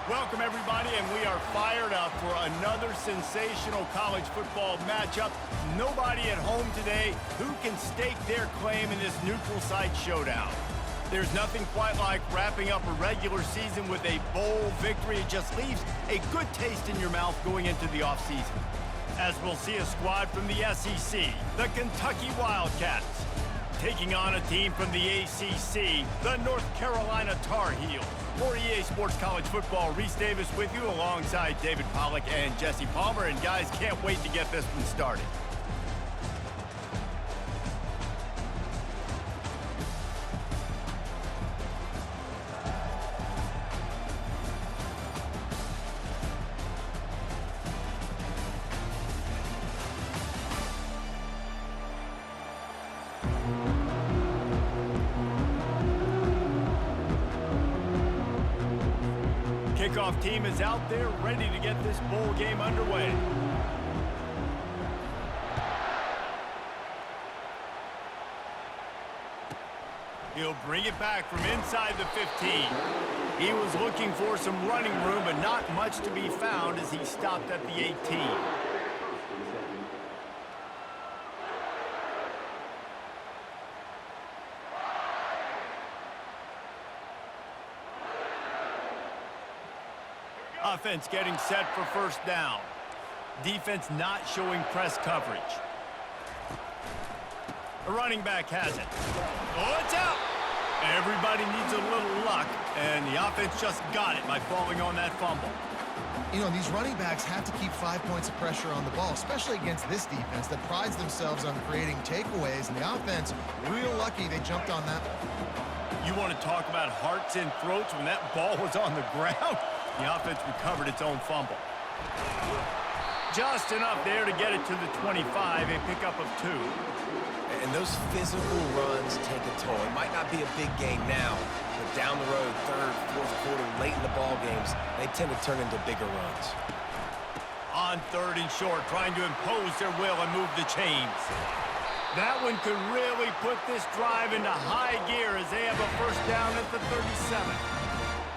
Welcome, everybody, and we are fired up for another sensational college football matchup. Nobody at home today who can stake their claim in this neutral site showdown. There's nothing quite like wrapping up a regular season with a bowl victory. It just leaves a good taste in your mouth going into the offseason. As we'll see a squad from the SEC, the Kentucky Wildcats, taking on a team from the ACC, the North Carolina Tar Heels. For EA Sports College Football, Reese Davis with you alongside David Pollack and Jesse Palmer. And guys, can't wait to get this one started. Kickoff team is out there ready to get this bowl game underway. He'll bring it back from inside the 15. He was looking for some running room, but not much to be found as he stopped at the 18. Offense getting set for first down. Defense not showing press coverage. The running back has it. Oh, it's out! Everybody needs a little luck, and the offense just got it by falling on that fumble. You know, these running backs have to keep 5 points of pressure on the ball, especially against this defense that prides themselves on creating takeaways, and the offense, real lucky they jumped on that one. You want to talk about hearts and throats when that ball was on the ground? The offense recovered its own fumble. Just enough there to get it to the 25, a pickup of 2. And those physical runs take a toll. It might not be a big game now, but down the road, third, fourth quarter, late in the ball games, they tend to turn into bigger runs. On third and short, trying to impose their will and move the chains. That one could really put this drive into high gear as they have a first down at the 37.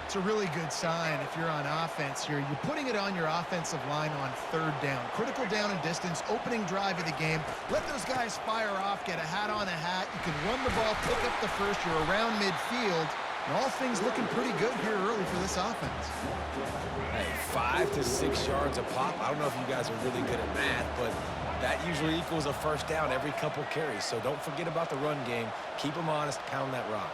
It's a really good sign if you're on offense here. You're putting it on your offensive line on third down. Critical down and distance, opening drive of the game. Let those guys fire off, get a hat on a hat. You can run the ball, pick up the first. You're around midfield. And all things looking pretty good here early for this offense. Hey, 5 to 6 yards a pop. I don't know if you guys are really good at math, but that usually equals a first down every couple carries. So don't forget about the run game. Keep them honest, pound that rock.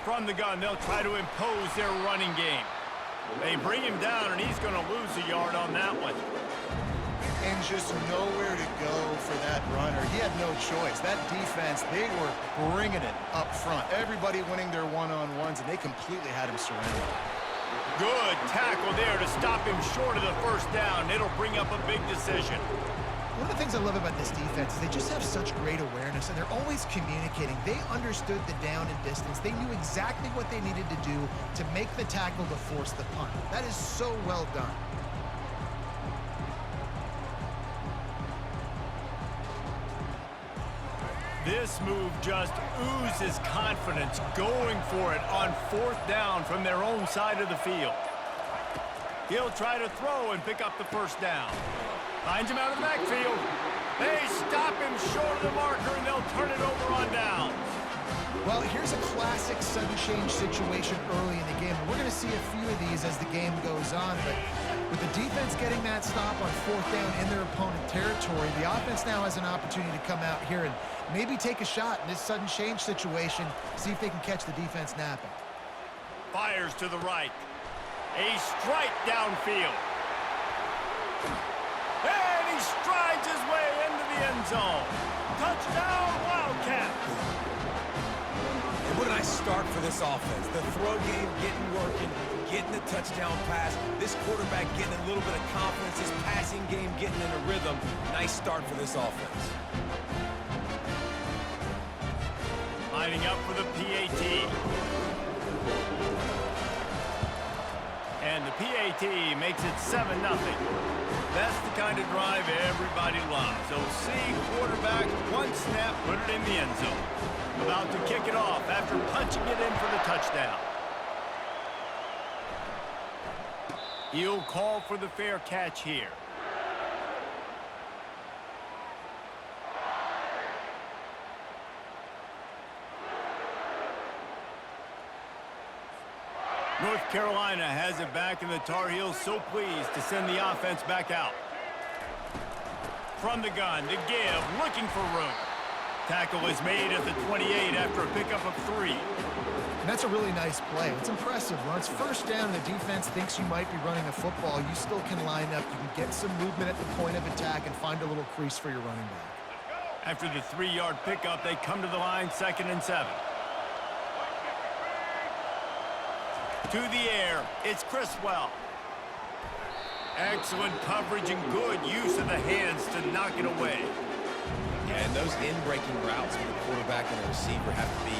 From the gun, they'll try to impose their running game. They bring him down, and he's going to lose a yard on that one. And just nowhere to go for that runner. He had no choice. That defense, they were bringing it up front. Everybody winning their one-on-ones, and they completely had him surrounded. Good tackle there to stop him short of the first down. It'll bring up a big decision. One of the things I love about this defense is they just have such great awareness, and they're always communicating. They understood the down and distance. They knew exactly what they needed to do to make the tackle to force the punt. That is so well done. This move just oozes confidence, going for it on fourth down from their own side of the field. He'll try to throw and pick up the first down. Finds him out of the backfield. They stop him short of the marker, and they'll turn it over on downs. Well, here's a classic sudden change situation early in the game. We're going to see a few of these as the game goes on, but with the defense getting that stop on fourth down in their opponent territory, the offense now has an opportunity to come out here and maybe take a shot in this sudden change situation, see if they can catch the defense napping. Fires to the right. A strike downfield. And he strides his way into the end zone. Touchdown, Wildcats. And what a nice start for this offense. The throw game getting working, getting the touchdown pass. This quarterback getting a little bit of confidence. His passing game getting in a rhythm. Nice start for this offense. Lining up for the PAT. And the PAT makes it 7-0. That's the kind of drive everybody loves. So see quarterback, one snap, put it in the end zone. About to kick it off after punching it in for the touchdown. He'll call for the fair catch here. North Carolina has it back, and the Tar Heels so pleased to send the offense back out. From the gun to give, looking for room. Tackle is made at the 28 after a pickup of 3. And that's a really nice play. It's impressive. When it's first down and the defense thinks you might be running a football, you still can line up. You can get some movement at the point of attack and find a little crease for your running back. After the 3-yard pickup, they come to the line, 2nd and 7. To the air, it's Criswell. Excellent coverage and good use of the hands to knock it away. And those in-breaking routes for the quarterback and the receiver have to be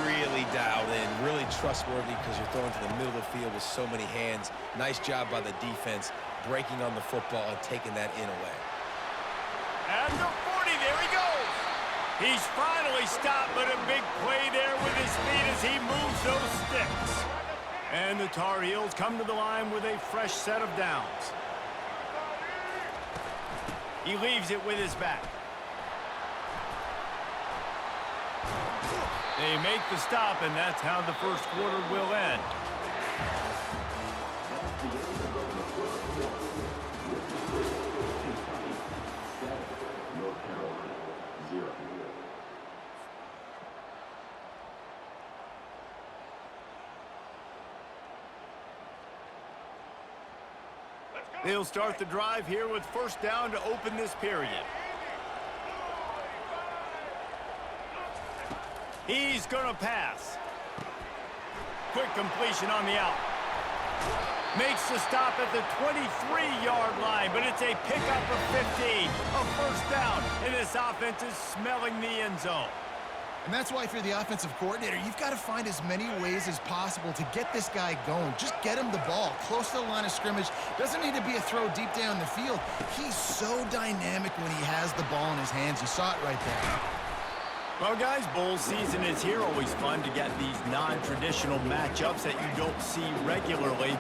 really dialed in, really trustworthy because you're throwing to the middle of the field with so many hands. Nice job by the defense breaking on the football and taking that in away. At the 40, there he goes. He's finally stopped, but a big play there with his feet as he moves those sticks. And the Tar Heels come to the line with a fresh set of downs. He leaves it with his back. They make the stop, and that's how the first quarter will end. They'll start the drive here with first down to open this period. He's going to pass. Quick completion on the out. Makes the stop at the 23-yard line, but it's a pickup of 15. A first down, and this offense is smelling the end zone. And that's why if you're the offensive coordinator, you've got to find as many ways as possible to get this guy going. Just get him the ball close to the line of scrimmage. Doesn't need to be a throw deep down the field. He's so dynamic when he has the ball in his hands. You saw it right there. Well, guys, bowl season is here. Always fun to get these non-traditional matchups that you don't see regularly.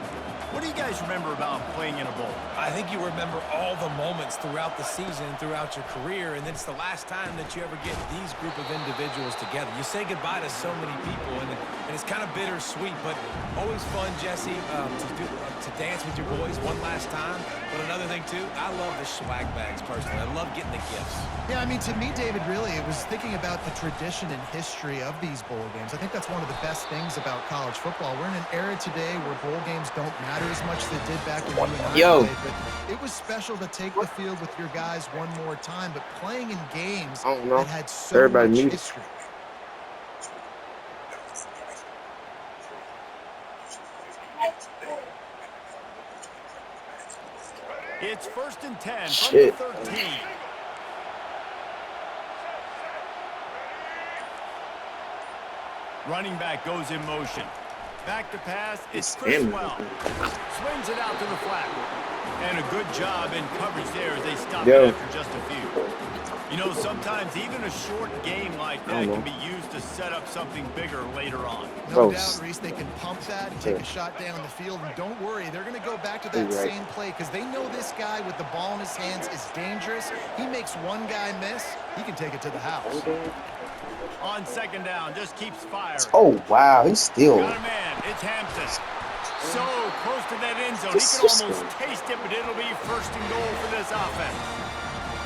What do you guys remember about playing in a bowl? I think you remember all the moments throughout the season, throughout your career, and then it's the last time that you ever get these group of individuals together. You say goodbye to so many people, and it's kind of bittersweet, but always fun, Jesse, to dance with your boys one last time. But another thing, too, I love the swag bags, personally. I love getting the gifts. Yeah, I mean, to me, David, really, it was thinking about the tradition and history of these bowl games. I think that's one of the best things about college football. We're in an era today where bowl games don't matter as much as they did back when you and I played, but it was special to take the field with your guys one more time, but playing in games that had so much history. It's 1st and 10 from the 13. Running back goes in motion. Back to pass, it's Criswell. Swings it out to the flat. And a good job in coverage there as they stop it after just a few. You know, sometimes even a short game like that can be used to set up something bigger later on. No doubt, Reese, they can pump that and take a shot down the field. And don't worry, they're going to go back to that same play because they know this guy with the ball in his hands is dangerous. He makes one guy miss, he can take it to the house. On 2nd down, just keeps firing. Oh, wow, he's still. Got a man, it's Hampton. So close to that end zone, he can almost taste it, but it'll be 1st and goal for this offense.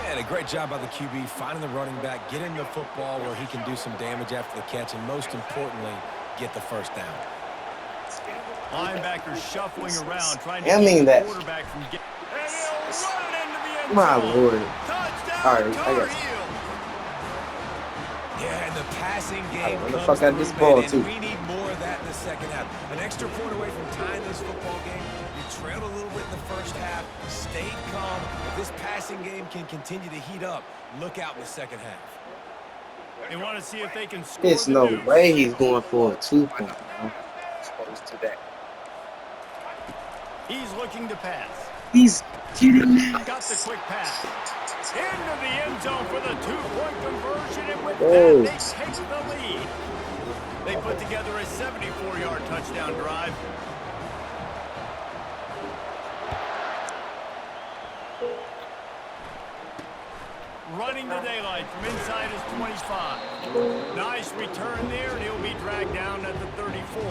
And a great job by the QB, finding the running back, getting the football where he can do some damage after the catch, and most importantly, get the first down. Linebackers shuffling around, trying to keep the quarterback from getting. And he'll run it into the end zone. My Lord. Touchdown, All right, Tar Heels. Yeah, and the passing game the fuck out this ball, too. We need more of that in the second half. An extra point away from tying this football game. You trailed a little bit in the first half, stayed calm. If this passing game can continue to heat up, look out in the second half. They want to see if they can score. There's no way he's going for a 2-point. Opposed to that. He's looking to pass. He's getting Got the quick pass. Into the end zone for the two-point conversion, and with Oh. that, they take the lead. They put together a 74-yard touchdown drive. Running the daylight from inside his 25. Nice return there, and he'll be dragged down at the 34.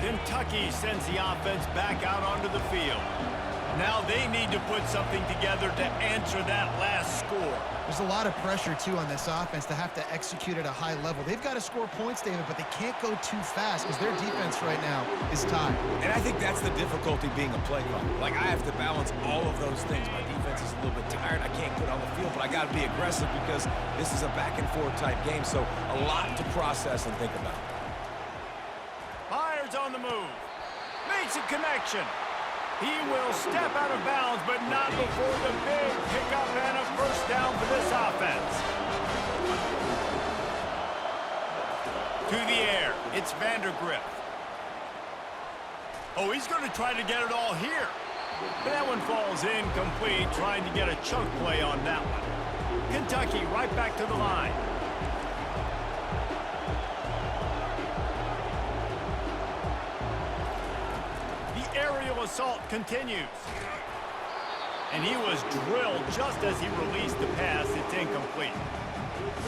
Kentucky sends the offense back out onto the field. Now they need to put something together to answer that last score. There's a lot of pressure, too, on this offense to have to execute at a high level. They've got to score points, David, but they can't go too fast because their defense right now is tied. And I think that's the difficulty being a play caller. Like, I have to balance all of those things. My defense is a little bit tired. I can't put on the field, but I got to be aggressive because this is a back-and-forth type game, so a lot to process and think about. Fires on the move. Makes a connection. He will step out of bounds, but not before the big pickup and a first down for this offense. To the air, it's Vandergrift. Oh, he's going to try to get it all here. But that one falls incomplete, trying to get a chunk play on that one. Kentucky right back to the line. Aerial assault continues. And he was drilled just as he released the pass. It's incomplete.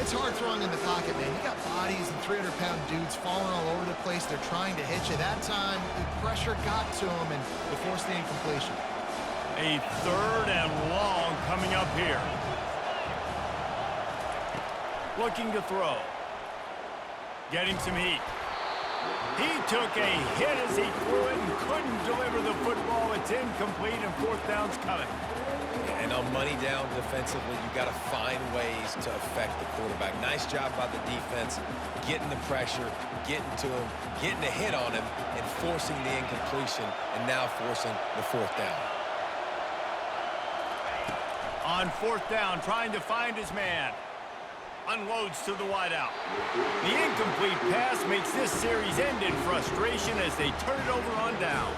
It's hard throwing in the pocket, man. You got bodies and 300-pound dudes falling all over the place. They're trying to hit you. That time, the pressure got to him, and they forced the incompletion. A third and long coming up here. Looking to throw. Getting some heat. He took a hit as he threw it and couldn't deliver the football. It's incomplete, and fourth down's coming. And on money down defensively, you got to find ways to affect the quarterback. Nice job by the defense, getting the pressure, getting to him, getting a hit on him, and forcing the incompletion, and now forcing the fourth down. On fourth down, trying to find his man. Unloads to the wideout. The incomplete pass makes this series end in frustration as they turn it over on downs.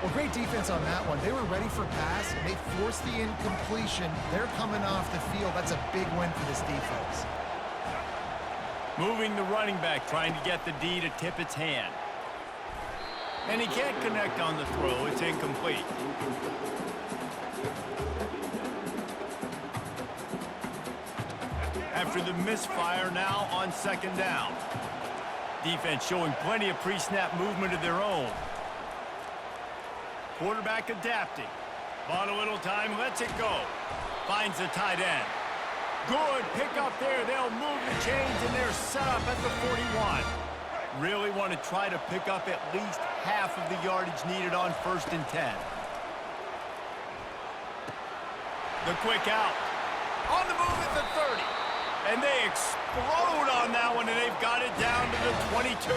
Well, great defense on that one. They were ready for pass, and they forced the incompletion. They're coming off the field. That's a big win for this defense. Moving the running back, trying to get the D to tip its hand. And he can't connect on the throw. It's incomplete. After the misfire, now on second down. Defense showing plenty of pre-snap movement of their own. Quarterback adapting. Bought a little time, lets it go. Finds the tight end. Good pick up there. They'll move the chains, and they're set up at the 41. Really want to try to pick up at least half of the yardage needed on 1st and 10. The quick out. On the move at the 30. And they explode on that one, and they've got it down to the 22.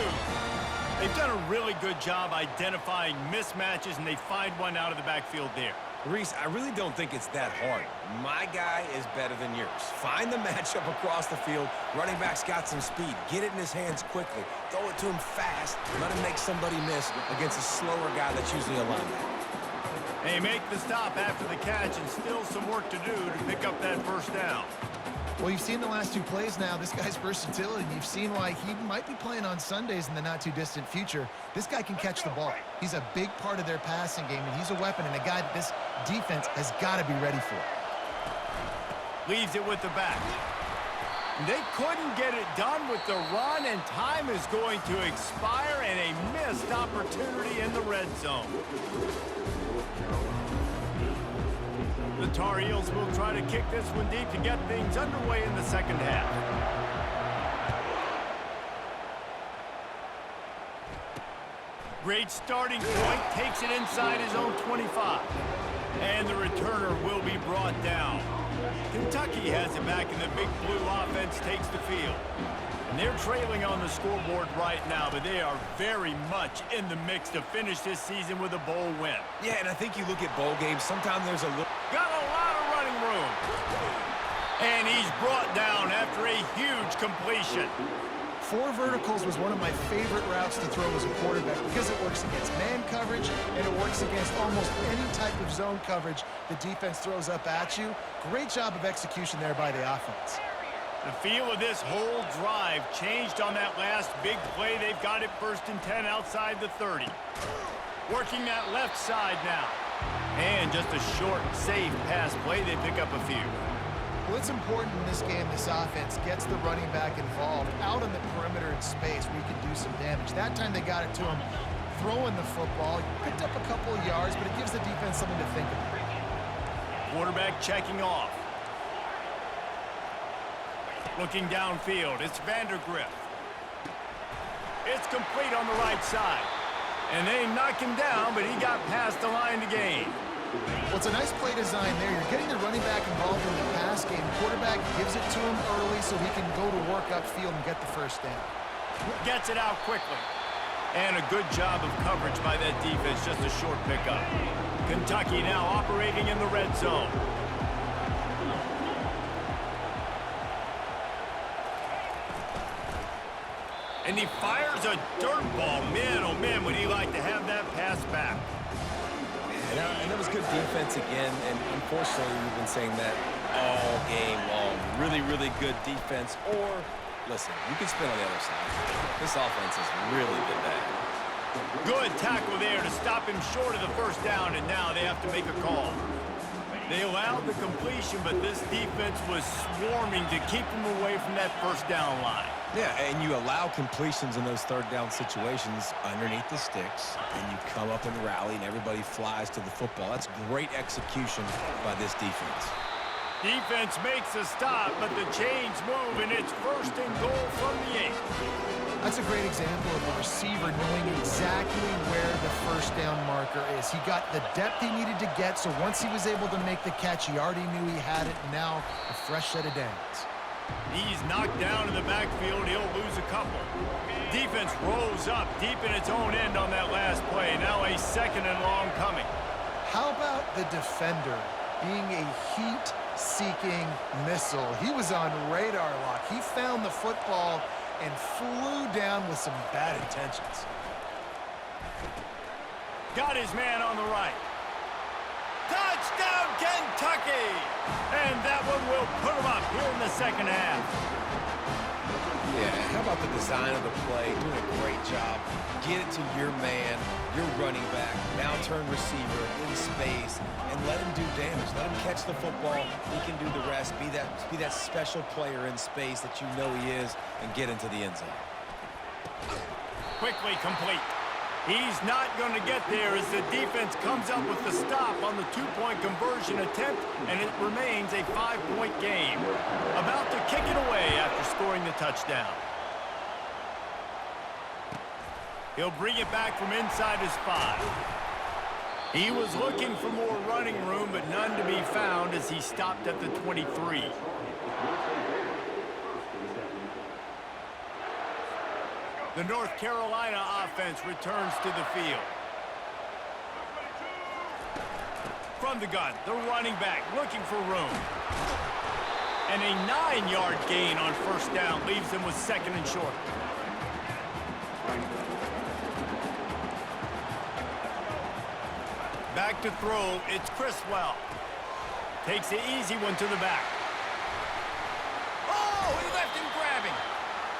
They've done a really good job identifying mismatches, and they find one out of the backfield there. Reese, I really don't think it's that hard. My guy is better than yours. Find the matchup across the field. Running back's got some speed. Get it in his hands quickly. Throw it to him fast. Let him make somebody miss against a slower guy that's usually a linebacker. They make the stop after the catch, and still some work to do to pick up that first down. Well, you've seen the last two plays now. This guy's versatility. You've seen why he might be playing on Sundays in the not-too-distant future. This guy can catch the ball. He's a big part of their passing game, and he's a weapon and a guy that this defense has got to be ready for. Leaves it with the back. They couldn't get it done with the run, and time is going to expire, and a missed opportunity in the red zone. The Tar Heels will try to kick this one deep to get things underway in the second half. Great starting point, takes it inside his own 25. And the returner will be brought down. Kentucky has it back, and the Big Blue offense takes the field. And they're trailing on the scoreboard right now, but they are very much in the mix to finish this season with a bowl win. Yeah, and I think you look at bowl games, sometimes there's a little... Got a lot of running room. And he's brought down after a huge completion. Four verticals was one of my favorite routes to throw as a quarterback because it works against man coverage and it works against almost any type of zone coverage the defense throws up at you. Great job of execution there by the offense. The feel of this whole drive changed on that last big play. They've got it 1st and 10 outside the 30. Working that left side now. And just a short, safe pass play. They pick up a few. Well, it's important in this game this offense gets the running back involved out on the perimeter in space where you can do some damage. That time they got it to him throwing the football. He picked up a couple of yards, but it gives the defense something to think about. Quarterback checking off. Looking downfield, it's Vandergriff. It's complete on the right side. And they knock him down, but he got past the line to gain. Well, it's a nice play design there. You're getting the running back involved in the pass game. Quarterback gives it to him early so he can go to work upfield and get the first down. Gets it out quickly. And a good job of coverage by that defense, just a short pickup. Kentucky now operating in the red zone. And he fires a dirt ball. Man, oh man, would he like to have that pass back. And that was good defense again, and unfortunately we've been saying that all game long. Really, really good defense. Or, listen, you can spin on the other side. This offense has really been bad. Good tackle there to stop him short of the first down, and now they have to make a call. They allowed the completion, but this defense was swarming to keep him away from that first down line. Yeah, and you allow completions in those third down situations underneath the sticks, and you come up and rally, and everybody flies to the football. That's great execution by this defense. Defense makes a stop, but the chains move, and it's 1st and goal from the 8. That's a great example of a receiver knowing exactly where the first down marker is. He got the depth he needed to get, so once he was able to make the catch, he already knew he had it, and now a fresh set of downs. He's knocked down in the backfield. He'll lose a couple. Defense rolls up deep in its own end on that last play. Now a 2nd and long coming. How about the defender being a heat-seeking missile? He was on radar lock. He found the football and flew down with some bad intentions. Got his man on the right. Touchdown, Kentucky! And that one will put him up here in the second half. Yeah, how about the design of the play? Doing a great job. Get it to your man, your running back, now turn receiver in space, and let him do damage. Let him catch the football. He can do the rest. Be that special player in space that you know he is, and get into the end zone. Quickly complete. He's not going to get there as the defense comes up with the stop on the 2-point conversion attempt, and it remains a 5-point game. About to kick it away after scoring the touchdown. He'll bring it back from inside his 5. He was looking for more running room, but none to be found as he stopped at the 23. The North Carolina offense returns to the field. From the gun, the running back looking for room. And a 9-yard gain on first down leaves them with 2nd and short. Back to throw, it's Criswell. Takes the easy one to the back. Oh, he left him grabbing.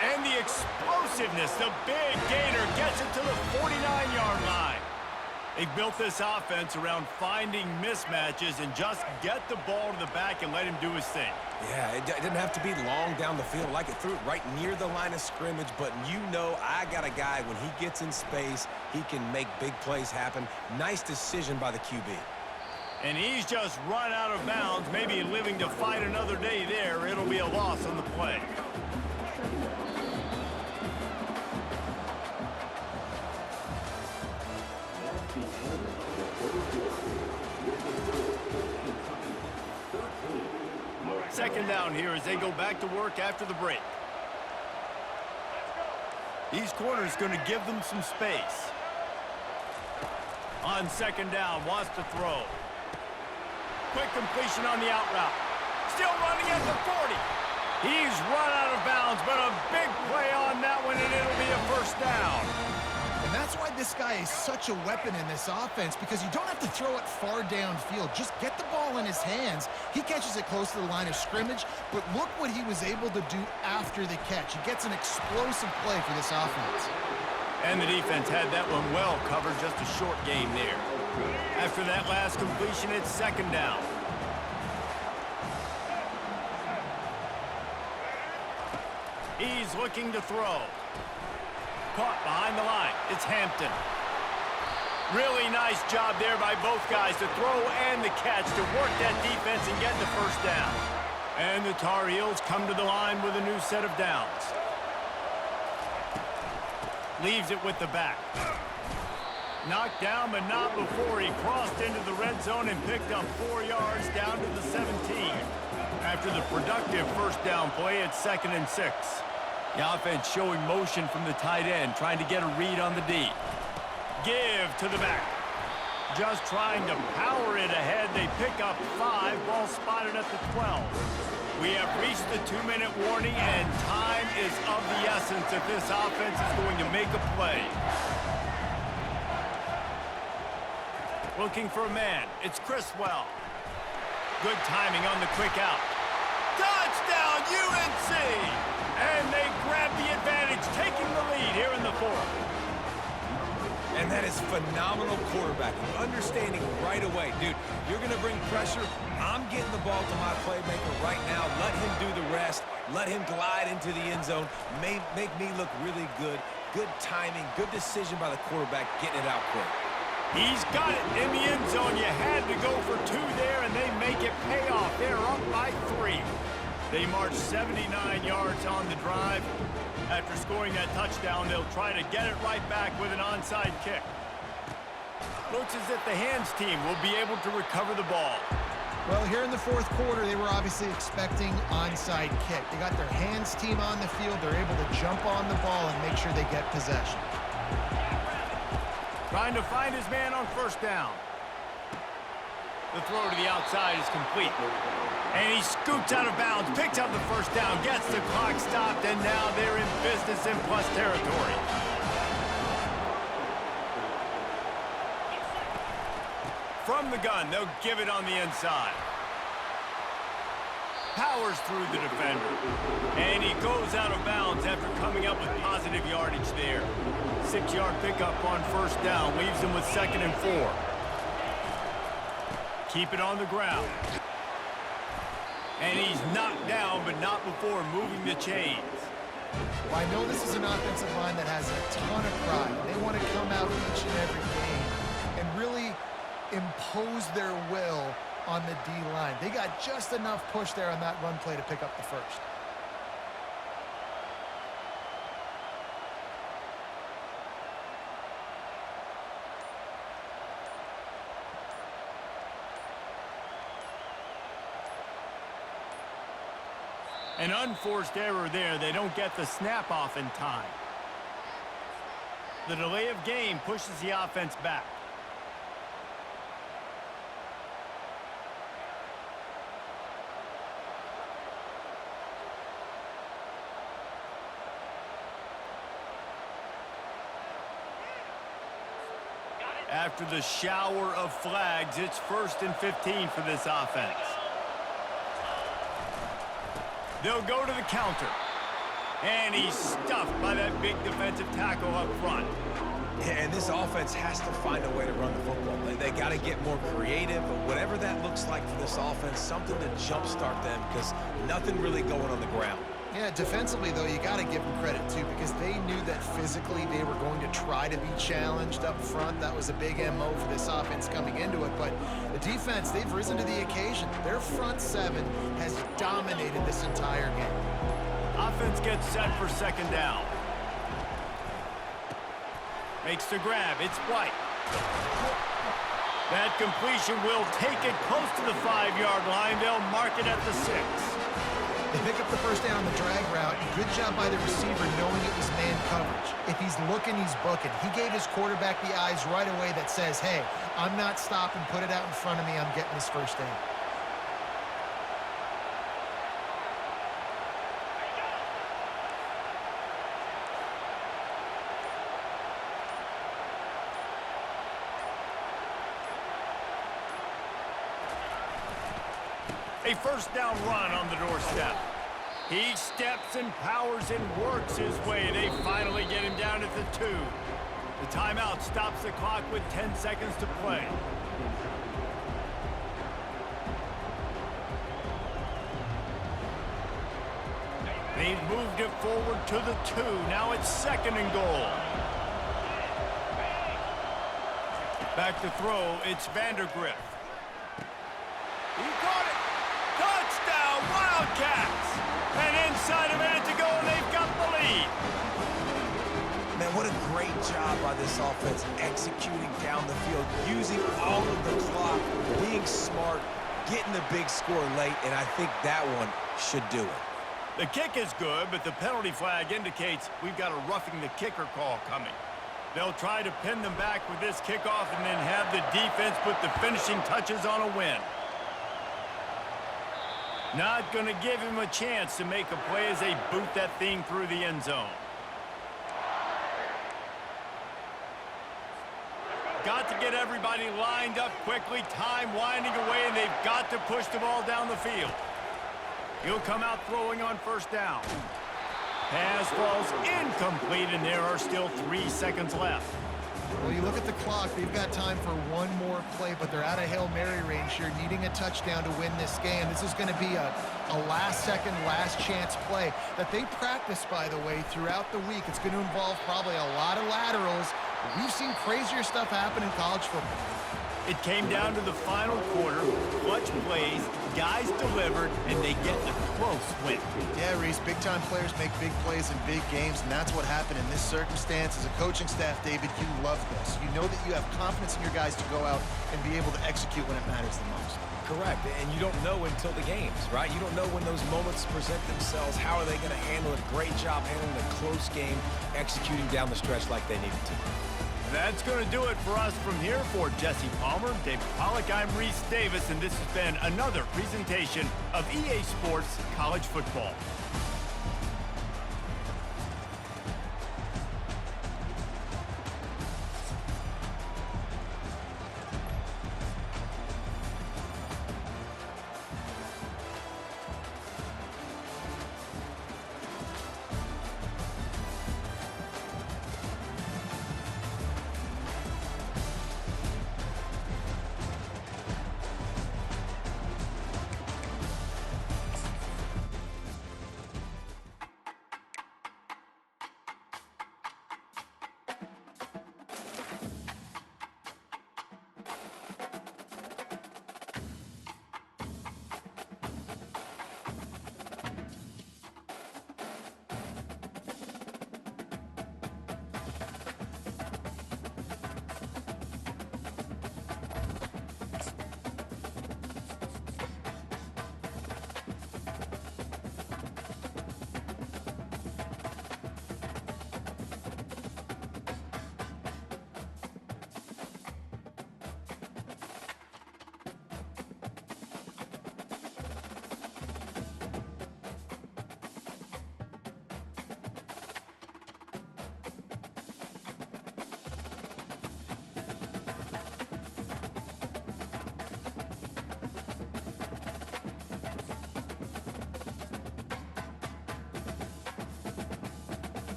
And the explosiveness, the big gainer gets it to the 49-yard line. They've built this offense around finding mismatches and just get the ball to the back and let him do his thing. Yeah, it didn't have to be long down the field. Like it threw it right near the line of scrimmage, but you know I got a guy, when he gets in space, he can make big plays happen. Nice decision by the QB. And he's just run out of bounds, maybe living to fight another day there. It'll be a loss on the play. Second down here as they go back to work after the break. These corners going to give them some space. On second down, wants to throw. Quick completion on the out route. Still running at the 40. He's run out of bounds, but a big play on that one, and it'll be a first down. And that's why this guy is such a weapon in this offense, because you don't have to throw it far downfield. Just get the ball in his hands. He catches it close to the line of scrimmage, but look what he was able to do after the catch. He gets an explosive play for this offense. And the defense had that one well covered, just a short game there. After that last completion, it's second down. He's looking to throw. Caught behind the line. It's Hampton. Really nice job there by both guys to throw and the catch to work that defense and get the first down. And the Tar Heels come to the line with a new set of downs. Leaves it with the back. Knocked down, but not before he crossed into the red zone and picked up 4 yards down to the 17. After the productive first down play, it's 2nd and 6. The offense showing motion from the tight end, trying to get a read on the D. Give to the back. Just trying to power it ahead. They pick up 5. Ball spotted at the 12. We have reached the 2-minute warning, and time is of the essence if this offense is going to make a play. Looking for a man. It's Criswell. Good timing on the quick out. Touchdown, UNC! And they grab the advantage, taking the lead here in the 4th. And that is phenomenal quarterbacking. Understanding right away, dude, you're going to bring pressure. I'm getting the ball to my playmaker right now. Let him do the rest. Let him glide into the end zone. Make me look really good. Good timing, good decision by the quarterback, getting it out quick. He's got it in the end zone. You had to go for 2 there, and they make it pay off. They're up by 3. They march 79 yards on the drive. After scoring that touchdown, they'll try to get it right back with an onside kick. Looks as if the hands team will be able to recover the ball. Well, here in the 4th quarter, they were obviously expecting onside kick. They got their hands team on the field. They're able to jump on the ball and make sure they get possession. Trying to find his man on first down. The throw to the outside is complete. And he scoots out of bounds, picks up the first down, gets the clock stopped, and now they're in business in plus territory. From the gun, they'll give it on the inside. Powers through the defender. And he goes out of bounds after coming up with positive yardage there. 6-yard pickup on first down, leaves him with 2nd and 4. Keep it on the ground. And he's knocked down, but not before moving the chains. Well, I know this is an offensive line that has a ton of pride. They want to come out each and every game and really impose their will on the D-line. They got just enough push there on that run play to pick up the first. An unforced error there. They don't get the snap off in time. The delay of game pushes the offense back. After the shower of flags, it's 1st and 15 for this offense. They'll go to the counter. And he's stuffed by that big defensive tackle up front. And this offense has to find a way to run the football. They got to get more creative, but whatever that looks like for this offense, something to jumpstart them because nothing really going on the ground. Yeah, defensively, though, you got to give them credit, too, because they knew that physically they were going to try to be challenged up front. That was a big MO for this offense coming into it. But the defense, they've risen to the occasion. Their front 7 has dominated this entire game. Offense gets set for 2nd down. Makes the grab. It's White. That completion will take it close to the 5-yard line. They'll mark it at the 6. They pick up the first down on the drag route. Good job by the receiver knowing it was man coverage. If he's looking, he's booking. He gave his quarterback the eyes right away that says, hey, I'm not stopping. Put it out in front of me. I'm getting this first down. A first down run on the doorstep. He steps and powers and works his way. They finally get him down at the 2. The timeout stops the clock with 10 seconds to play. They've moved it forward to the 2. Now it's 2nd and goal. Back to throw, it's Vandergrift. He caught it! Touchdown, Wildcats! And inside a minute to go, and they've got the lead. Man, what a great job by this offense executing down the field, using all of the clock, being smart, getting the big score late, and I think that one should do it. The kick is good, but the penalty flag indicates we've got a roughing the kicker call coming. They'll try to pin them back with this kickoff and then have the defense put the finishing touches on a win. Not going to give him a chance to make a play as they boot that thing through the end zone. Got to get everybody lined up quickly, time winding away, and they've got to push the ball down the field. He'll come out throwing on first down. Pass falls incomplete, and there are still 3 seconds left. Well, you look at the clock, they've got time for one more play, but they're out of Hail Mary range here, needing a touchdown to win this game. This is going to be a last-second, last-chance play that they practice, by the way, throughout the week. It's going to involve probably a lot of laterals. We've seen crazier stuff happen in college football. It came down to the final quarter, clutch plays, guys delivered, and they get a close win. Yeah, Reese, big-time players make big plays in big games, and that's what happened in this circumstance. As a coaching staff, David, you love this. You know that you have confidence in your guys to go out and be able to execute when it matters the most. Correct, and you don't know until the games, right? You don't know when those moments present themselves. How are they going to handle it? Great job handling a close game, executing down the stretch like they needed to. That's going to do it for us from here. For Jesse Palmer, David Pollack, I'm Reese Davis, and this has been another presentation of EA Sports College Football.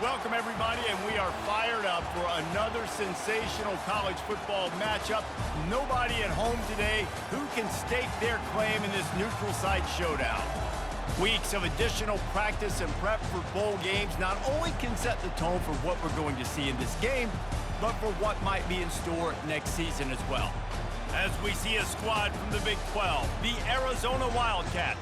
Welcome, everybody, and we are fired up for another sensational college football matchup. Nobody at home today who can stake their claim in this neutral site showdown. Weeks of additional practice and prep for bowl games not only can set the tone for what we're going to see in this game, but for what might be in store next season as well. As we see a squad from the Big 12, the Arizona Wildcats,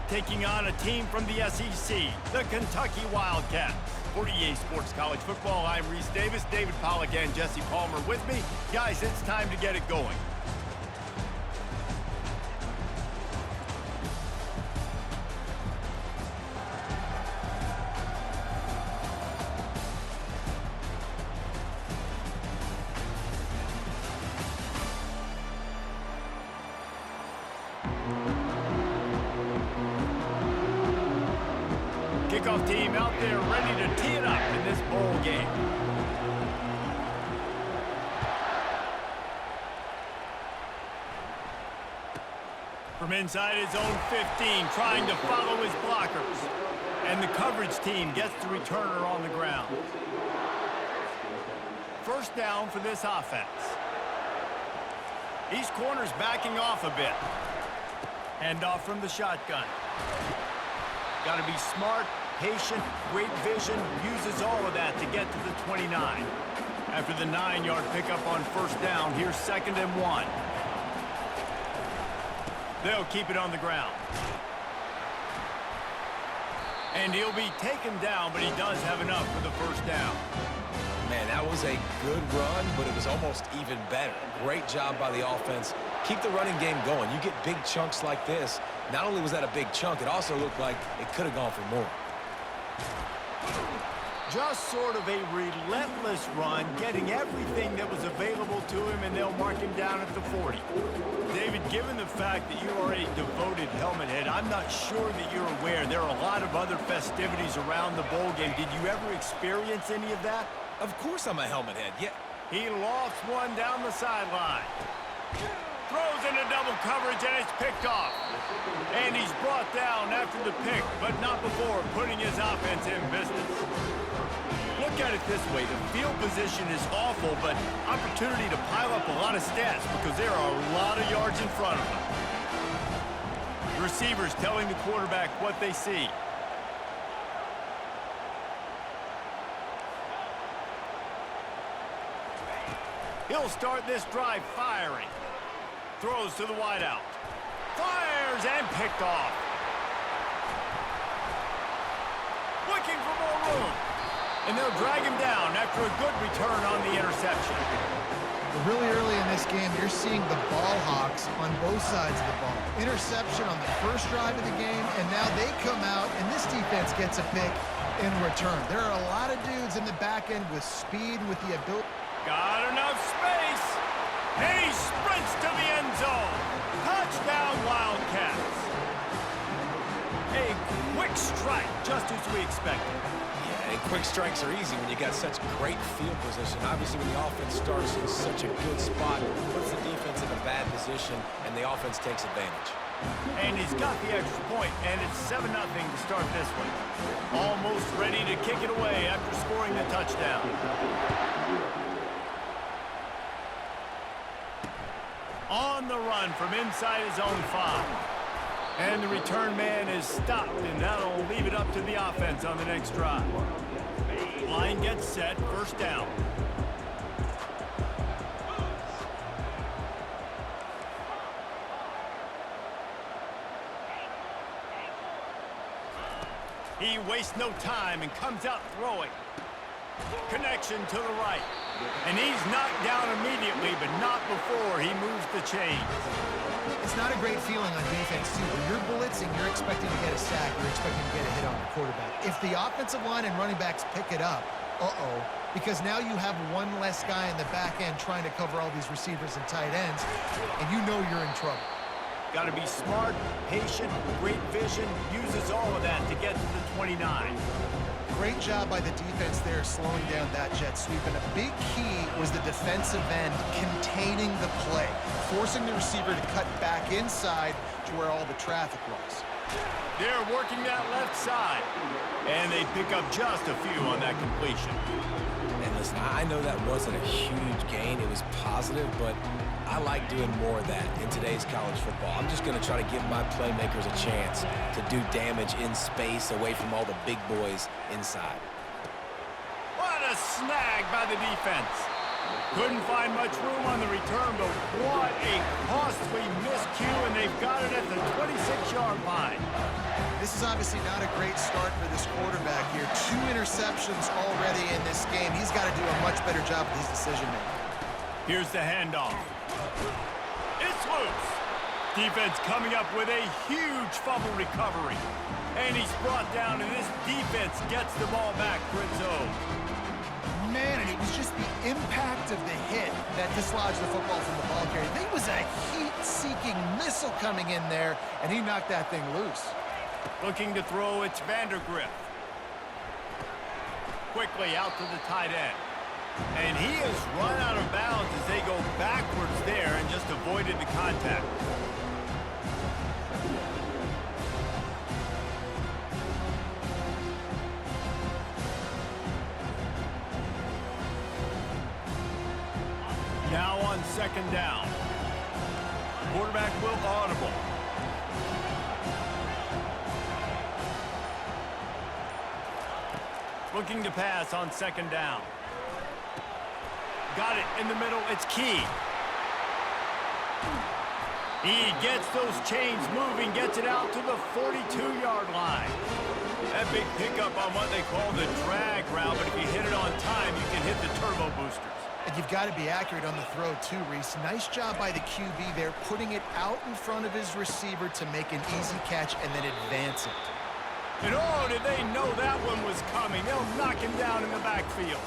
taking on a team from the SEC, the Kentucky Wildcats. For EA Sports College Football, I'm Reese Davis, David Pollack, and Jesse Palmer with me. Guys, it's time to get it going. Kickoff team out there ready to tee it up in this bowl game. From inside his own 15, trying to follow his blockers. And the coverage team gets the returner on the ground. First down for this offense. These corners backing off a bit. Handoff from the shotgun. Got to be smart, patient, great vision, uses all of that to get to the 29. After the 9-yard pickup on first down, here's 2nd and 1. They'll keep it on the ground. And he'll be taken down, but he does have enough for the first down. Man, that was a good run, but it was almost even better. Great job by the offense. Keep the running game going. You get big chunks like this. Not only was that a big chunk, it also looked like it could have gone for more. Just sort of a relentless run, getting everything that was available to him, and they'll mark him down at the 40. David, given the fact that you are a devoted helmet head, I'm not sure that you're aware there are a lot of other festivities around the bowl game. Did you ever experience any of that? Of course I'm a helmet head, yeah. He lofts one down the sideline. Throws into double coverage, and it's picked off. And he's brought down after the pick, but not before putting his offense in business. Look at it this way. The field position is awful, but opportunity to pile up a lot of stats because there are a lot of yards in front of him. Receivers telling the quarterback what they see. He'll start this drive firing. Throws to the wideout. Fires and picked off. Looking for more room. And they'll drag him down after a good return on the interception. Really early in this game, you're seeing the ball hawks on both sides of the ball. Interception on the first drive of the game, and now they come out, and this defense gets a pick in return. There are a lot of dudes in the back end with speed, with the ability. Got enough space. And he sprints to the end zone. Touchdown, Wildcats. A quick strike, just as we expected. And quick strikes are easy when you got such great field position. Obviously, when the offense starts in such a good spot, it puts the defense in a bad position, and the offense takes advantage. And he's got the extra point, and it's 7-0 to start this one. Almost ready to kick it away after scoring the touchdown. On the run from inside his own 5. And the return man is stopped, and that'll leave it up to the offense on the next drive. Line gets set, first down. He wastes no time and comes out throwing. Connection to the right. And he's knocked down immediately, but not before he moves the chains. It's not a great feeling on defense, too. When you're blitzing, you're expecting to get a sack. You're expecting to get a hit on the quarterback. If the offensive line and running backs pick it up, because now you have one less guy in the back end trying to cover all these receivers and tight ends, and you know you're in trouble. Got to be smart, patient, great vision, uses all of that to get to the 29. Great job by the defense there slowing down that jet sweep. And a big key was the defensive end containing the play, forcing the receiver to cut back inside to where all the traffic was. They're working that left side, and they pick up just a few on that completion. And listen, I know that wasn't a huge gain. It was positive, but I like doing more of that in today's college football. I'm just going to try to give my playmakers a chance to do damage in space away from all the big boys inside. What a snag by the defense. Couldn't find much room on the return, but what a costly miscue, and they've got it at the 26-yard line. This is obviously not a great start for this quarterback here. 2 interceptions already in this game. He's got to do a much better job with his decision-making. Here's the handoff. It's loose. Defense coming up with a huge fumble recovery. And he's brought down, and this defense gets the ball back for its own. Man, and it was just the impact of the hit that dislodged the football from the ball carrier. There was a heat-seeking missile coming in there, and he knocked that thing loose. Looking to throw, it's Vandergrift. quickly out to the tight end. And he has run out of bounds as they go backwards there and just avoided the contact. Now on second down. Quarterback will audible. Looking to pass on second down. Got it in the middle. It's Key. He gets those chains moving, gets it out to the 42-yard line. That big pickup on what they call the drag route, but if you hit it on time, you can hit the turbo boosters. And you've got to be accurate on the throw too, Reese. Nice job by the QB there, putting it out in front of his receiver to make an easy catch and then advance it. And oh, did they know that one was coming. They'll knock him down in the backfield.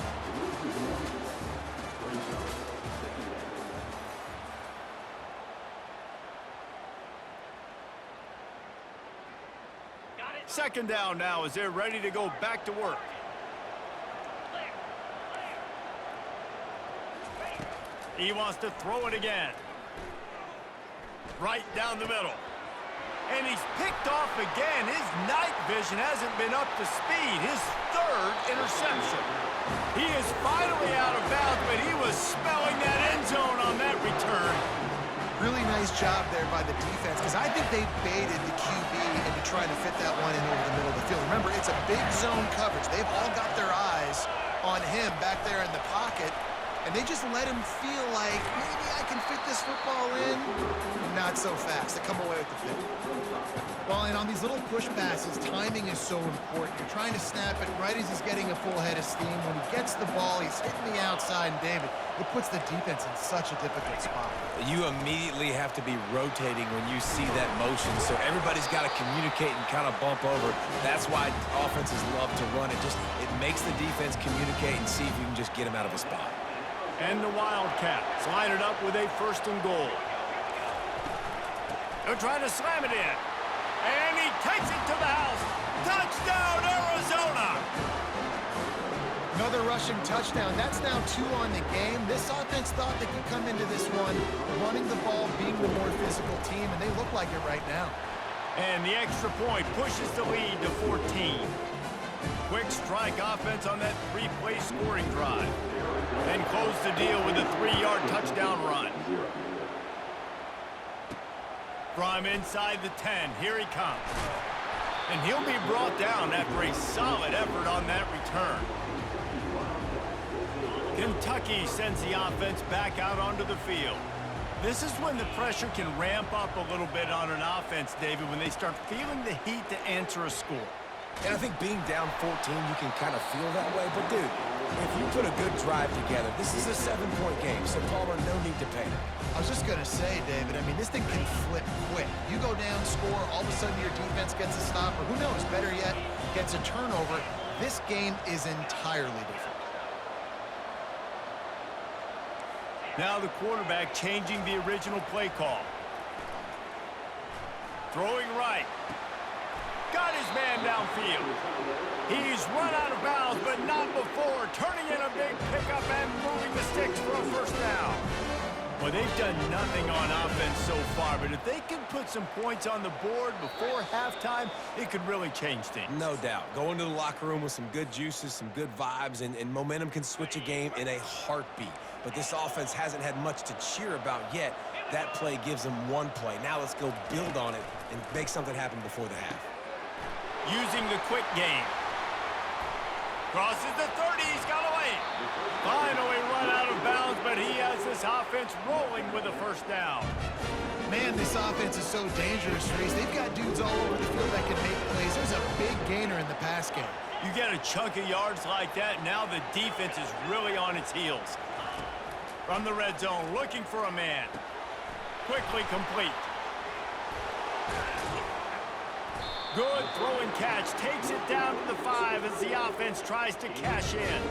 Second down now as they're ready to go back to work. He wants to throw it again. Right down the middle. And he's picked off again. His night vision hasn't been up to speed. His third interception. He is finally out of bounds, but he was smelling that end zone on that return. Really nice job there by the defense, because I think they baited the QB into trying to fit that one in over the middle of the field. Remember, it's a big zone coverage. They've all got their eyes on him back there in the pocket, and they just let him feel like, maybe I can fit this football in. Not so fast. They come away with the fit. Well, and on these little push passes, timing is so important. You're trying to snap it right as he's getting a full head of steam. When he gets the ball, he's hitting the outside, and David, it puts the defense in such a difficult spot. You immediately have to be rotating when you see that motion, so everybody's got to communicate and kind of bump over. That's why offenses love to run it. It makes the defense communicate and see if you can just get him out of a spot. And the Wildcats line it up with a 1st and goal. They're trying to slam it in. And he takes it to the house. Touchdown, Arizona! Another rushing touchdown. That's now 2 on the game. This offense thought they could come into this one running the ball, being the more physical team, and they look like it right now. And the extra point pushes the lead to 14. Quick strike offense on that 3-play scoring drive. Then close the deal with a 3-yard touchdown run. From inside the 10, here he comes. And he'll be brought down after a solid effort on that return. Kentucky sends the offense back out onto the field. This is when the pressure can ramp up a little bit on an offense, David, when they start feeling the heat to answer a score. And I think being down 14, you can kind of feel that way. But, dude, if you put a good drive together, this is a 7-point game, so Palmer, no need to panic. I was just going to say, David, I mean, this thing can flip quick. You go down, score, all of a sudden your defense gets a stop, or who knows, better yet, gets a turnover. This game is entirely different. Now the quarterback changing the original play call. Throwing right. Got his man downfield. He's run out of bounds, but not before. Turning in a big pickup and moving the sticks for a 1st down. Well, they've done nothing on offense so far, but if they can put some points on the board before halftime, it could really change things. No doubt. Go into the locker room with some good juices, some good vibes, and momentum can switch a game in a heartbeat. But this offense hasn't had much to cheer about yet. That play gives them one play. Now let's go build on it and make something happen before the half. Using the quick game. Crosses the 30, he's got away. Finally run out of bounds, but he has this offense rolling with a 1st down. Man, this offense is so dangerous, Reese. They've got dudes all over the field that can make plays. There's a big gainer in the pass game. You get a chunk of yards like that, now the defense is really on its heels. From the red zone, looking for a man. Quickly complete. Good throw and catch. Takes it down to the 5 as the offense tries to cash in.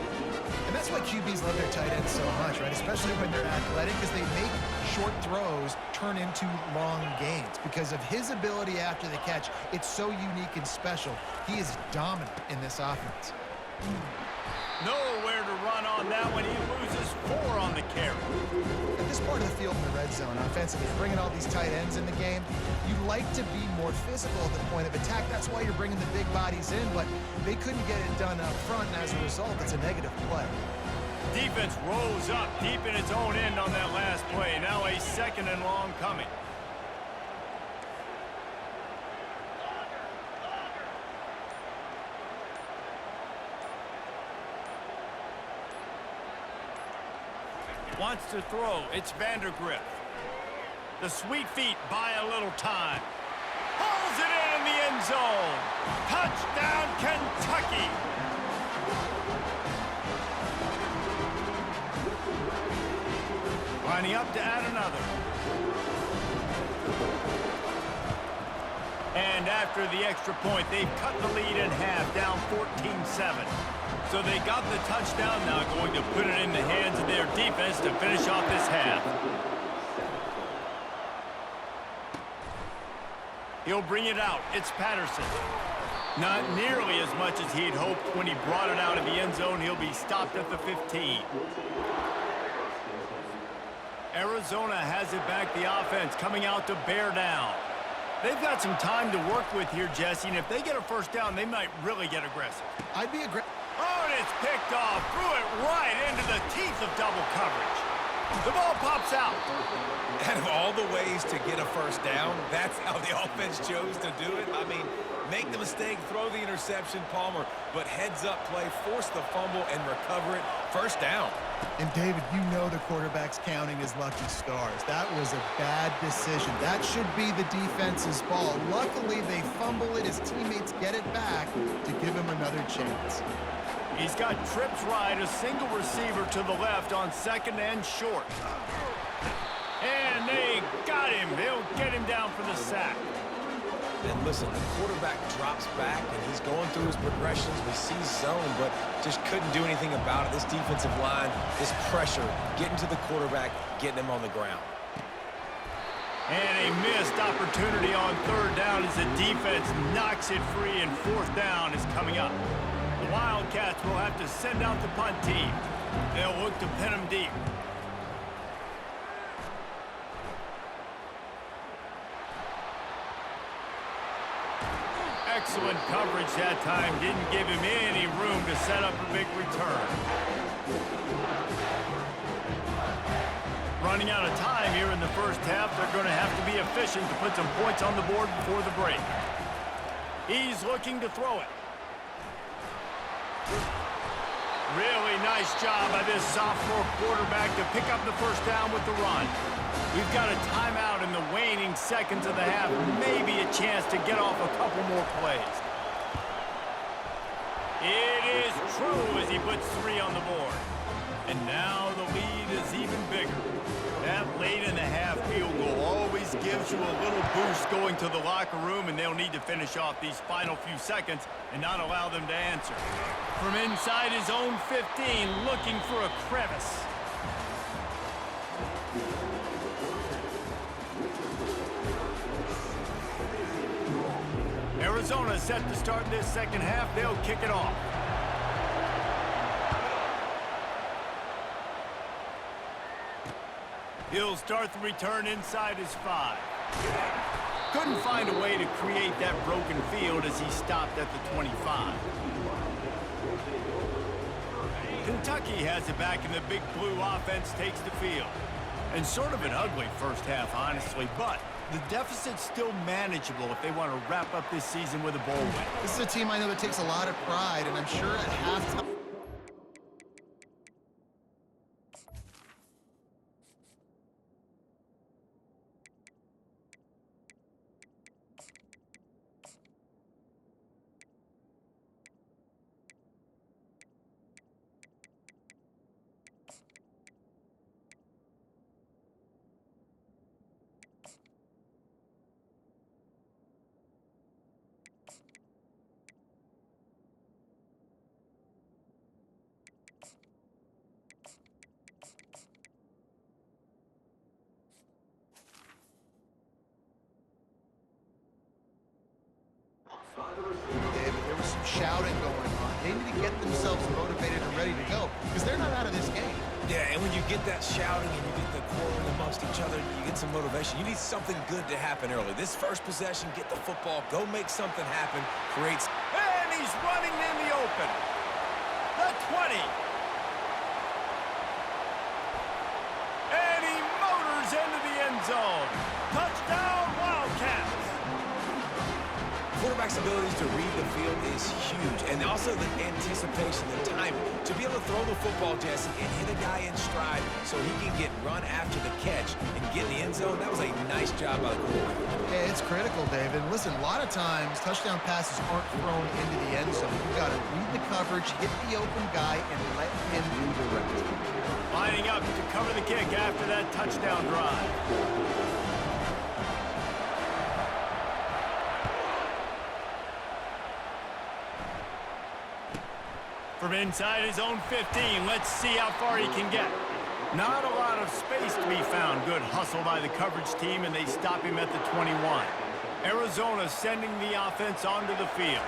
And that's why QBs love their tight ends so much, right? Especially when they're athletic, because they make short throws turn into long gains. Because of his ability after the catch, it's so unique and special. He is dominant in this offense. Nowhere to run on that one. He loses 4 on the carry. At this part of the field in the red zone, offensively, bringing all these tight ends in the game, you like to be more physical at the point of attack. That's why you're bringing the big bodies in, but they couldn't get it done up front, and as a result, it's a negative play. Defense rolls up deep in its own end on that last play. Now a 2nd and long coming. Wants to throw. It's Vandergriff. The sweet feet buy a little time. Pulls it in the end zone. Touchdown, Kentucky. Lining up to add another. And after the extra point, they've cut the lead in half, down 14-7. So they got the touchdown, now going to put it in the hands of their defense to finish off this half. He'll bring it out. It's Patterson. Not nearly as much as he'd hoped when he brought it out of the end zone. He'll be stopped at the 15. Arizona has it back, the offense coming out to bear down. They've got some time to work with here, Jesse, and if they get a first down, they might really get aggressive. I'd be aggressive. Oh, and it's picked off. Threw it right into the teeth of double coverage. The ball pops out. Out of all the ways to get a first down, that's how the offense chose to do it. I mean, make the mistake, throw the interception, Palmer, but heads-up play, force the fumble, and recover it. First down. And, David, you know the quarterback's counting his lucky stars. That was a bad decision. That should be the defense's ball. Luckily, they fumble it. His teammates get it back to give him another chance. He's got trips right, a single receiver to the left on 2nd and short. And they got him. They'll get him down for the sack. And listen, the quarterback drops back, and he's going through his progressions. We see zone, but just couldn't do anything about it. This defensive line, this pressure, getting to the quarterback, getting him on the ground. And a missed opportunity on 3rd down as the defense knocks it free, and 4th down is coming up. The Wildcats will have to send out the punt team. They'll look to pin them deep. Excellent coverage that time. Didn't give him any room to set up a big return. Running out of time here in the first half. They're going to have to be efficient to put some points on the board before the break. He's looking to throw it. Really nice job by this sophomore quarterback to pick up the first down with the run. We've got a timeout in the waning seconds of the half. Maybe a chance to get off a couple more plays. It is true as he puts 3 on the board. And now the lead is even bigger. That late in the half field goal always gives you a little boost going to the locker room, and they'll need to finish off these final few seconds and not allow them to answer. From inside his own 15, looking for a crevice. Arizona set to start this second half. They'll kick it off. He'll start the return inside his 5. Couldn't find a way to create that broken field as he stopped at the 25. Kentucky has it back, and the Big Blue offense takes the field. And sort of an ugly first half, honestly, but the deficit's still manageable if they want to wrap up this season with a bowl win. This is a team I know that takes a lot of pride, and I'm sure at halftime. David, there was some shouting going on They need to get themselves motivated and ready to go because they're not out of this game. Yeah, and when you get that shouting and you get the quarreling amongst each other, you get some motivation. You need something good to happen early. This first possession, get the football, go make something happen, creates... And he's running in the open. The 20. And he motors into the end zone. Touchdown, Wildcats. Quarterback's abilities to read the field is huge, and also the anticipation, the timing. To be able to throw the football, Jesse, and hit a guy in stride so he can get run after the catch and get in the end zone, that was a nice job by the quarterback. Yeah, it's critical, David. Listen, a lot of times touchdown passes aren't thrown into the end zone. You've got to read the coverage, hit the open guy, and let him do the rest. Lining up to cover the kick after that touchdown drive. From inside his own 15, let's see how far he can get. Not a lot of space to be found. Good hustle by the coverage team, and they stop him at the 21. Arizona sending the offense onto the field.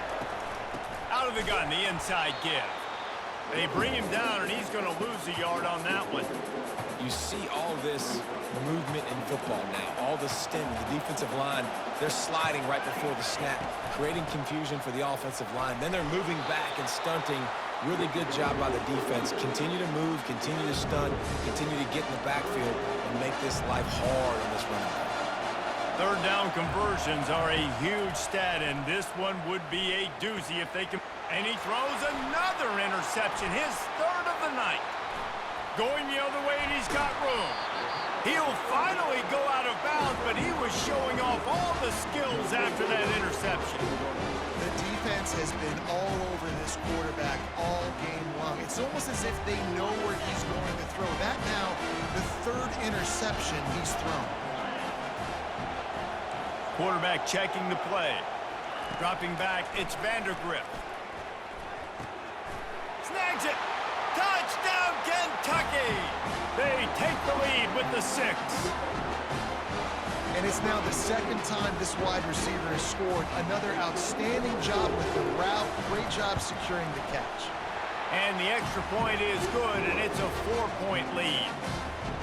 Out of the gun, the inside give. They bring him down, and he's going to lose a yard on that one. You see all this movement in football now. All the stemming, the defensive line, they're sliding right before the snap, creating confusion for the offensive line. Then they're moving back and stunting. Really good job by the defense. Continue to move, continue to stunt, continue to get in the backfield and make this life hard on this running back. Third down conversions are a huge stat, and this one would be a doozy if they can. And he throws another interception, his third of the night. Going the other way, and he's got room. He'll finally go out of bounds, but he was showing off all the skills after that interception. The defense has been all over this quarterback all game long. It's almost as if they know where he's going to throw. That now, the third interception he's thrown. Quarterback checking the play. Dropping back, it's Vandergrift. Snags it. Touchdown, Kentucky! They take the lead with the 6. And it's now the second time this wide receiver has scored. Another outstanding job with the route. Great job securing the catch. And the extra point is good, and it's a 4-point lead.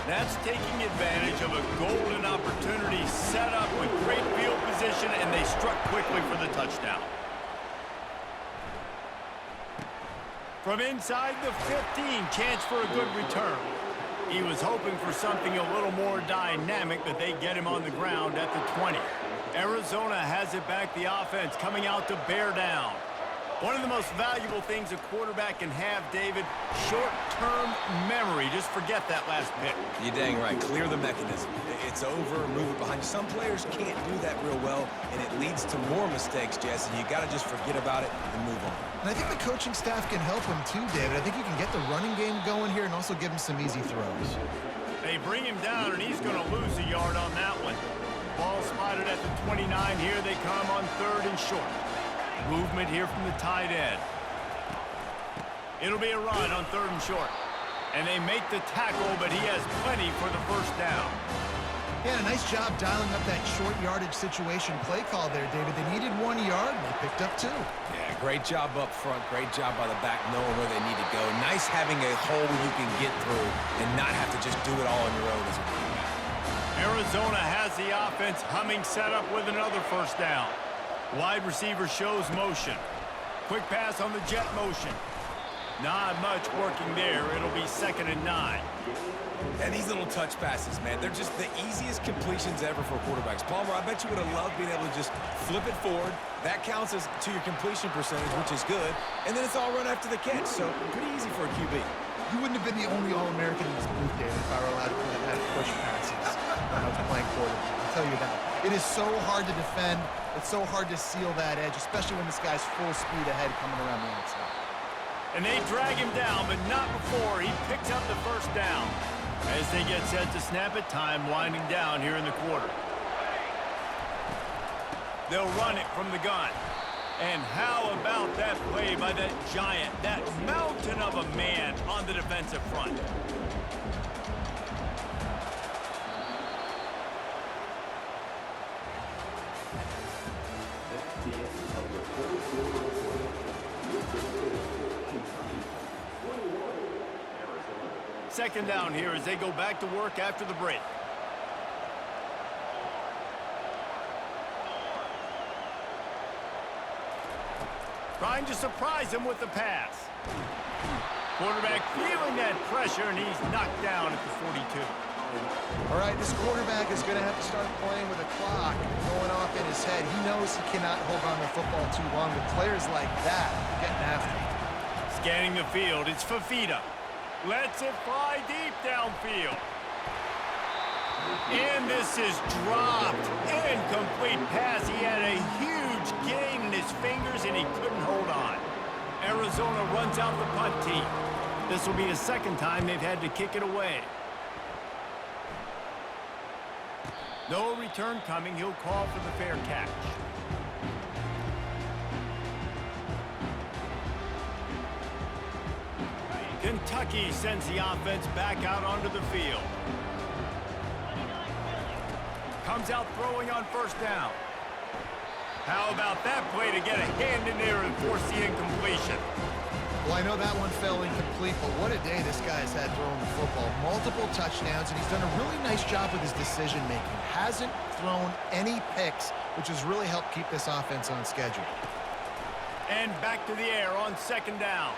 That's taking advantage of a golden opportunity set up with great field position, and they struck quickly for the touchdown. From inside the 15, chance for a good return. He was hoping for something a little more dynamic, but they get him on the ground at the 20. Arizona has it back, the offense coming out to bear down. One of the most valuable things a quarterback can have, David, short-term memory. Just forget that last pick. You're dang right. Clear the mechanism. It's over, move it behind you. Some players can't do that real well, and it leads to more mistakes, Jesse. You got to just forget about it and move on. And I think the coaching staff can help him too, David. I think you can get the running game going here and also give him some easy throws. They bring him down, and he's going to lose a yard on that one. Ball spotted at the 29. Here they come on 3rd and short. Movement here from the tight end. It'll be a run on 3rd and short. And they make the tackle, but he has plenty for the first down. Yeah, nice job dialing up that short yardage situation play call there, David. They needed 1 yard, and they picked up 2. Yeah, great job up front. Great job by the back knowing where they need to go. Nice having a hole you can get through and not have to just do it all on your own as a quarterback. Arizona has the offense humming, set up with another first down. Wide receiver shows motion. Quick pass on the jet motion. Not much working there. It'll be 2nd and 9. And these little touch passes, man, they're just the easiest completions ever for quarterbacks. Palmer, I bet you would have loved being able to just flip it forward. That counts as to your completion percentage, which is good. And then it's all run after the catch, so pretty easy for a QB. You wouldn't have been the only All-American in this booth, David, if I were allowed to have push passes when I was playing quarterback. I'll tell you that. It is so hard to defend. It's so hard to seal that edge, especially when this guy's full speed ahead coming around the outside. And they drag him down, but not before he picks up the first down. As they get set to snap it, time winding down here in the quarter. They'll run it from the gun. And how about that play by that giant, that mountain of a man on the defensive front? second down here as they go back to work after the break. Trying to surprise him with the pass. Quarterback feeling that pressure, and he's knocked down at the 42. All right, this quarterback is going to have to start playing with a clock going off in his head. He knows he cannot hold on to the football too long. With players like that, getting after him. Scanning the field, it's Fafita. Lets it fly deep downfield. And this is dropped. Incomplete pass. He had a huge gain in his fingers, and he couldn't hold on. Arizona runs out the punt team. This will be the second time they've had to kick it away. No return coming. He'll call for the fair catch. Kentucky sends the offense back out onto the field. Comes out throwing on first down. How about that play to get a hand in there and force the incompletion? Well, I know that one fell incomplete, but what a day this guy has had throwing the football. Multiple touchdowns, and he's done a really nice job with his decision-making. Hasn't thrown any picks, which has really helped keep this offense on schedule. And back to the air on second down.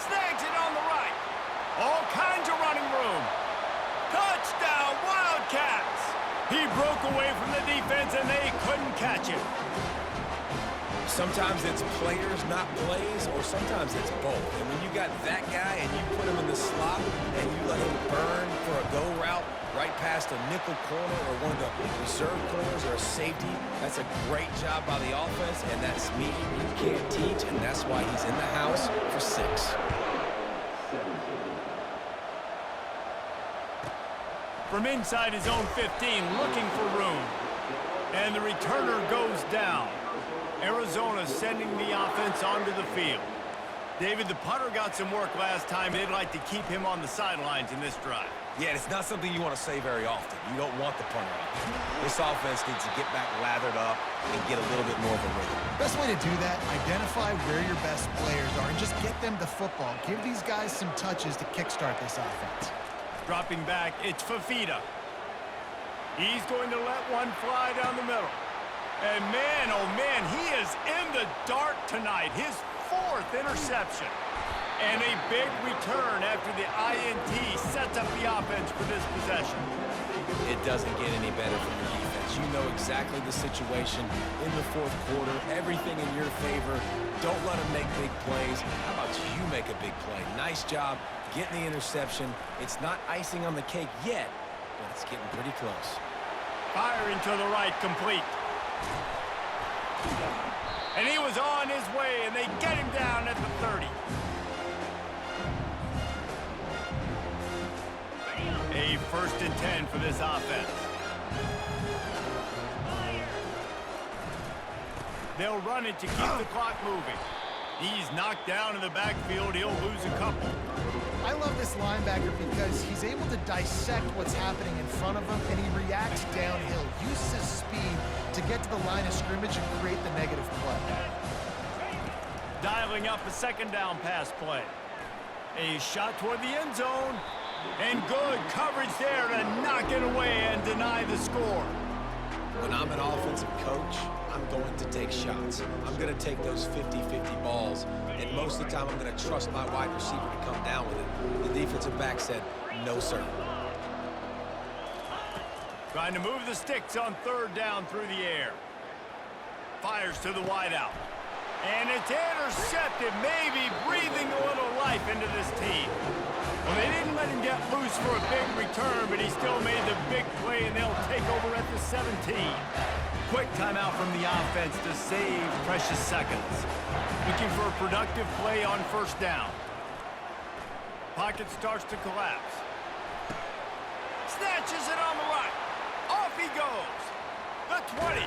Snags it on the right. All kinds of running room. Touchdown, Wildcats! He broke away from the defense, and they couldn't catch him. Sometimes it's players, not plays, or sometimes it's both. And when you got that guy and you put him in the slot and you let him burn for a go route right past a nickel corner or one of the reserve corners or a safety, that's a great job by the offense, and that's me. You can't teach, and that's why he's in the house for 6. From inside his own 15, looking for room. And the returner goes down. Arizona sending the offense onto the field. David, the punter got some work last time. They'd like to keep him on the sidelines in this drive. Yeah, it's not something you want to say very often. You don't want the punter out there. This offense needs to get back lathered up and get a little bit more of a rhythm. Best way to do that, identify where your best players are and just get them the football. Give these guys some touches to kickstart this offense. Dropping back, it's Fafita. He's going to let one fly down the middle. And man, oh man, he is in the dark tonight. His 4th interception. And a big return after the INT sets up the offense for this possession. It doesn't get any better from your defense. You know exactly the situation in the 4th quarter. Everything in your favor. Don't let them make big plays. How about you make a big play? Nice job getting the interception. It's not icing on the cake yet, but it's getting pretty close. Firing to the right, complete. And he was on his way, and they get him down at the 30. A 1st and 10 for this offense. They'll run it to keep the clock moving. He's knocked down in the backfield. He'll lose a couple. I love this linebacker because he's able to dissect what's happening in front of him, and he reacts downhill, uses his speed to get to the line of scrimmage and create the negative play. Dialing up a second down pass play. A shot toward the end zone. And good coverage there to knock it away and deny the score. When I'm an offensive coach, I'm going to take shots. I'm going to take those 50-50 balls, and most of the time I'm going to trust my wide receiver to come down with it. The defensive back said, no, sir. Trying to move the sticks on 3rd down through the air. Fires to the wideout. And it's intercepted, maybe breathing a little life into this team. Well, they didn't let him get loose for a big return, but he still made the big play, and they'll take over at the 17. Quick timeout from the offense to save precious seconds. Looking for a productive play on 1st down. Pocket starts to collapse. Snatches it on the right. Off he goes. The 20.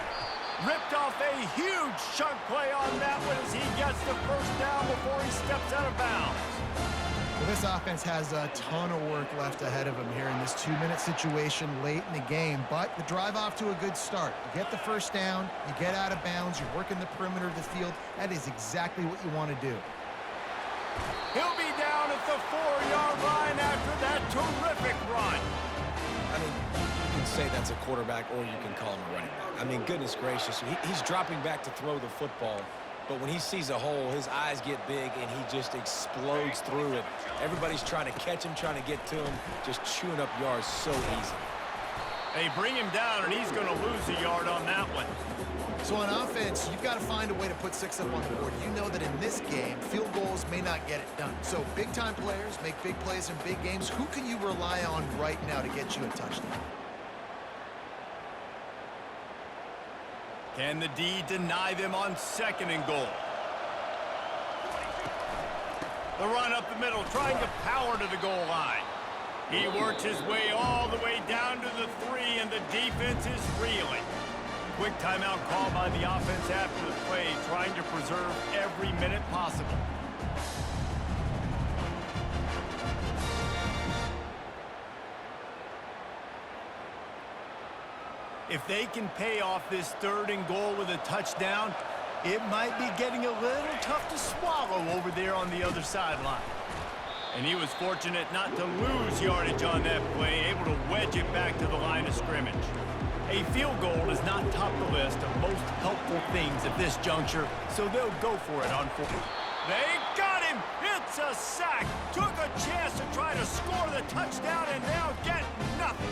Ripped off a huge chunk play on that one as he gets the 1st down before he steps out of bounds. Well, this offense has a ton of work left ahead of them here in this 2-minute situation late in the game, but the drive off to a good start. You get the 1st down, you get out of bounds, you're working the perimeter of the field. That is exactly what you want to do. He'll be down at the 4-yard line after that terrific run. I mean, you can say that's a quarterback or you can call him a running back. I mean, goodness gracious, he's dropping back to throw the football, but when he sees a hole, his eyes get big and he just explodes through it. Everybody's trying to catch him, trying to get to him, just chewing up yards so easy. They bring him down, and he's going to lose a yard on that one. So on offense, you've got to find a way to put 6 up on the board. You know that in this game, field goals may not get it done. So big-time players make big plays in big games. Who can you rely on right now to get you a touchdown? Can the D deny them on 2nd and goal? The run up the middle, trying to power to the goal line. He works his way all the way down to the 3, and the defense is reeling. Quick timeout call by the offense after the play, trying to preserve every minute possible. If they can pay off this 3rd and goal with a touchdown, it might be getting a little tough to swallow over there on the other sideline. And he was fortunate not to lose yardage on that play, able to wedge it back to the line of scrimmage. A field goal does not top the list of most helpful things at this juncture, so they'll go for it on 4th. They got him! It's a sack! Took a chance to try to score the touchdown and now get nothing.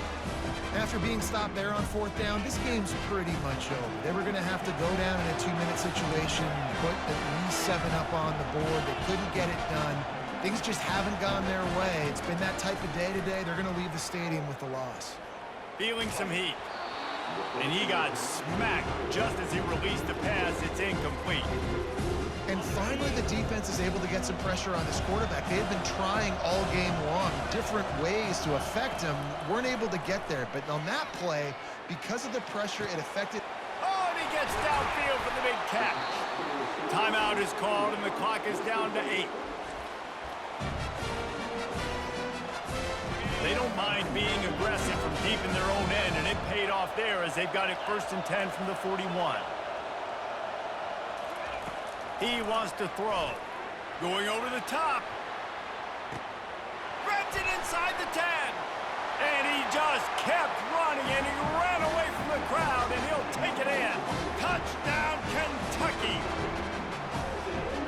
After being stopped there on 4th down, this game's pretty much over. They were going to have to go down in a 2-minute situation, put at least 7 up on the board. They couldn't get it done. Things just haven't gone their way. It's been that type of day today. They're going to leave the stadium with the loss. Feeling some heat. And he got smacked just as he released the pass. It's incomplete. And finally, the defense is able to get some pressure on this quarterback. They had been trying all game long, different ways to affect him. Weren't able to get there. But on that play, because of the pressure, it affected. Oh, and he gets downfield for the big catch. Timeout is called, and the clock is down to 8. They don't mind being aggressive from deep in their own end, and it paid off there as they've got it 1st and 10 from the 41. He wants to throw. Going over the top. Grabs it inside the 10. And he just kept running, and he ran away from the crowd, and he'll take it in. Touchdown, Kentucky.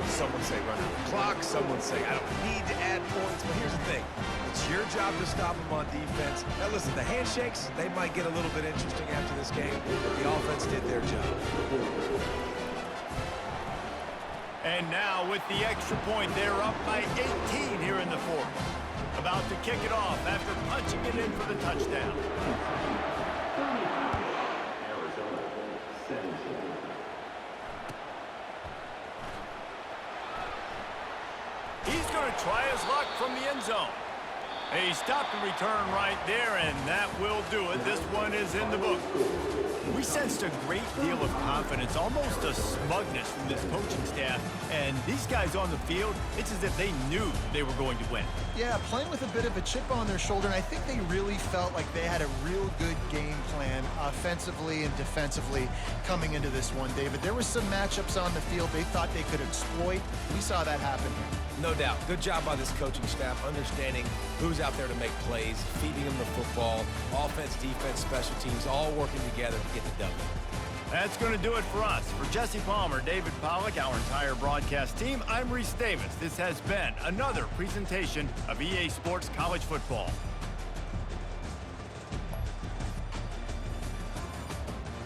Someone say run out the clock. Someone say I don't need to add points. But here's the thing. It's your job to stop them on defense. Now listen, the handshakes, they might get a little bit interesting after this game. The offense did their job. And now with the extra point, they're up by 18 here in the 4th. About to kick it off after punching it in for the touchdown. He's going to try his luck from the end zone. He stopped the return right there, and that will do it. This one is in the book. We sensed a great deal of confidence, almost a smugness from this coaching staff. And these guys on the field, it's as if they knew they were going to win. Yeah, playing with a bit of a chip on their shoulder, and I think they really felt like they had a real good game plan offensively and defensively coming into this one, David. There were some matchups on the field they thought they could exploit. We saw that happen here. No doubt. Good job by this coaching staff, understanding who's out there to make plays, feeding them the football, offense, defense, special teams, all working together to get the W. That's going to do it for us. For Jesse Palmer, David Pollack, our entire broadcast team, I'm Reese Davis. This has been another presentation of EA Sports College Football.